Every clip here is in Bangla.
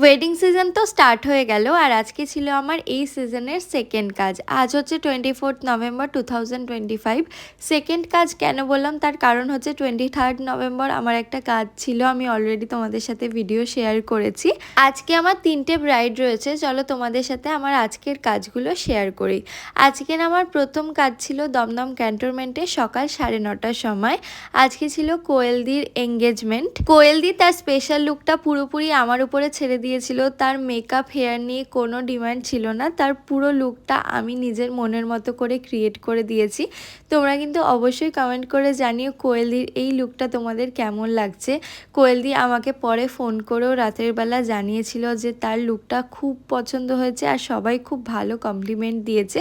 ওয়েডিং সিজন তো স্টার্ট হয়ে গেল আর আজকে ছিল আমার এই সিজনের সেকেন্ড কাজ। আজ হচ্ছে 24 নভেম্বর 2025। সেকেন্ড কাজ কেন বললাম তার কারণ হচ্ছে 23 নভেম্বর আমার একটা কাজ ছিল, আমি অলরেডি তোমাদের সাথে ভিডিও শেয়ার করেছি। আজকে আমার 3টে ব্রাইড রয়েছে, চলো তোমাদের সাথে আমার আজকের কাজগুলো শেয়ার করি। আজকের আমার প্রথম কাজ ছিল দমদম ক্যান্টনমেন্টে সকাল 9:30টার সময়। আজকে ছিল কোয়েলদির এঙ্গেজমেন্ট। কোয়েলদি তার স্পেশাল লুকটা পুরোপুরি আমার উপরে ছেড়ে দিয়েছিল। তার মেকআপ হেয়ার নিয়ে কোনো ডিমান্ড ছিল না, তার পুরো লুকটা আমি নিজের মনের মতো করে ক্রিয়েট করে দিয়েছি। তোমরা কিন্তু অবশ্যই কমেন্ট করে জানিও কোয়েলদির এই লুকটা তোমাদের কেমন লাগছে। কোয়েলদি আমাকে পরে ফোন করেও রাতের বেলা জানিয়েছিল যে তার লুকটা খুব পছন্দ হয়েছে আর সবাই খুব ভালো কমপ্লিমেন্ট দিয়েছে।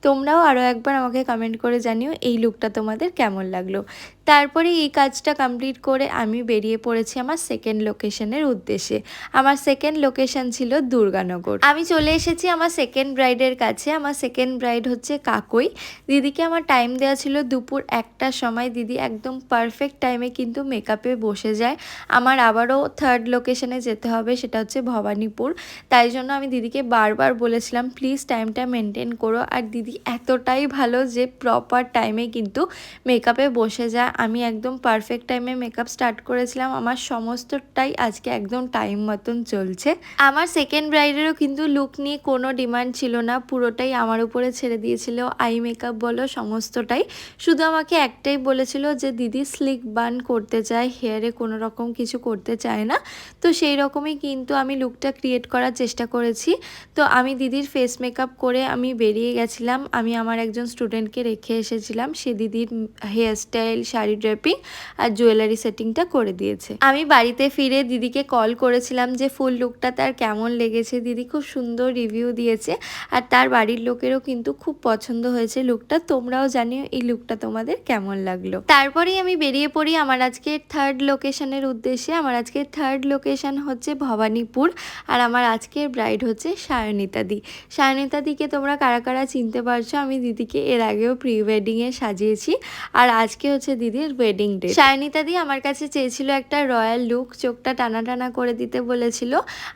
তোমরাও আরও একবার আমাকে কমেন্ট করে জানিও এই লুকটা তোমাদের কেমন লাগলো। তারপরে এই কাজটা কমপ্লিট করে আমি বেরিয়ে পড়েছি আমার সেকেন্ড লোকেশনের উদ্দেশ্যে। আমার সেকেন্ড লোকেশন ছিল দুর্গানগর। আমি চলে এসেছি আমার সেকেন্ড ব্রাইডের কাছে। আমার সেকেন্ড ব্রাইড হচ্ছে কাকই। দিদিকে আমার টাইম দেওয়া ছিল দুপুর 1টার সময়। দিদি একদম পারফেক্ট টাইমে কিন্তু মেকআপে বসে যায়। আমার আবারও থার্ড লোকেশনে যেতে হবে, সেটা হচ্ছে ভবানীপুর। তাই জন্য আমি দিদিকে বারবার বলেছিলাম প্লিজ টাইমটা মেনটেন করো, আর দিদি এতটাই ভালো যে প্রপার টাইমে কিন্তু মেকআপে বসে যায়। আমি একদম পারফেক্ট টাইমে মেকআপ স্টার্ট করেছিলাম, আমার সমস্তটাই আজকে একদম টাইম মতন চলছে। আমার সেকেন্ড ব্রাইডেরও কিন্তু লুক নিয়ে কোনো ডিমান্ড ছিল না, পুরোটাই আমার উপরে ছেড়ে দিয়েছিল। আই মেকআপ বলো সমস্তটাই, শুধু আমাকে একটাই বলেছিল যে দিদি স্লিক বান করতে চায়, হেয়ারে কোনো রকম কিছু করতে চায় না। তো সেই রকমই কিন্তু আমি লুকটা ক্রিয়েট করার চেষ্টা করেছি। তো আমি দিদির ফেস মেকআপ করে আমি বেরিয়ে গেছিলাম। আমি আমার একজন স্টুডেন্টকে রেখে এসেছিলাম, সে দিদির হেয়ার স্টাইল, শাড়ি ড্রেপিং আর জুয়েলারি সেটিংটা করে দিয়েছে। আমি বাড়িতে ফিরে দিদিকে কল করেছিলাম যে ফুল লুকটা তার কেমন লেগেছে। দিদি খুব সুন্দর রিভিউ দিয়েছে আর তার বাড়ির লোকেরও কিন্তু খুব পছন্দ হয়েছে লুকটা। তোমরাও জানিও এই লুকটা তোমাদের কেমন লাগলো। তারপরেই আমি বেরিয়ে পড়ি আমার আজকের থার্ড লোকেশনের উদ্দেশ্যে। আমার আজকের থার্ড লোকেশন হচ্ছে ভবানীপুর আর আমার আজকের ব্রাইড হচ্ছে সায়নিতাদি। সায়নিতাদিকে তোমরা কারা কারা চিনতে পারছো, আমি দিদিকে এর আগেও প্রি ওয়েডিংয়ে সাজিয়েছি আর আজকে হচ্ছে দিদির ওয়েডিং ডে। সায়নিতাদি আমার কাছে চেয়েছিল একটা রয়্যাল লুক, চোখটা টানা টানা করে দিতে বলেছিল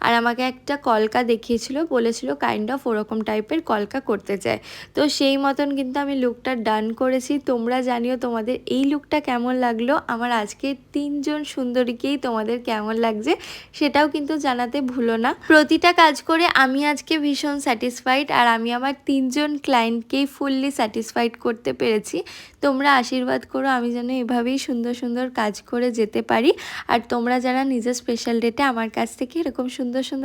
আর আমাকে একটা কলকা দেখিয়েছিল, বলেছিল কাইন্ড অফ ওরকম টাইপের কলকা করতে চায়। তো সেই মতন কিন্তু আমি লুকটা ডান করেছি। তোমরা জানিও তোমাদের এই লুকটা কেমন লাগলো, আমার আজকে 3জন সুন্দরীকেই তোমাদের কেমন লাগছে সেটাও কিন্তু জানাতে ভুলো না। প্রতিটা কাজ করে আমি আজকে ভীষণ স্যাটিসফাইড আর আমি আমার 3জন ক্লায়েন্টকেই ফুললি স্যাটিসফাইড করতে পেরেছি। তোমরা আশীর্বাদ করো আমি যেন এভাবেই সুন্দর সুন্দর কাজ করে যেতে পারি। আর তোমরা যারা নিজের স্পেশাল ডেটে আমার কাছ থেকে এরকম সুন্দর সুন্দর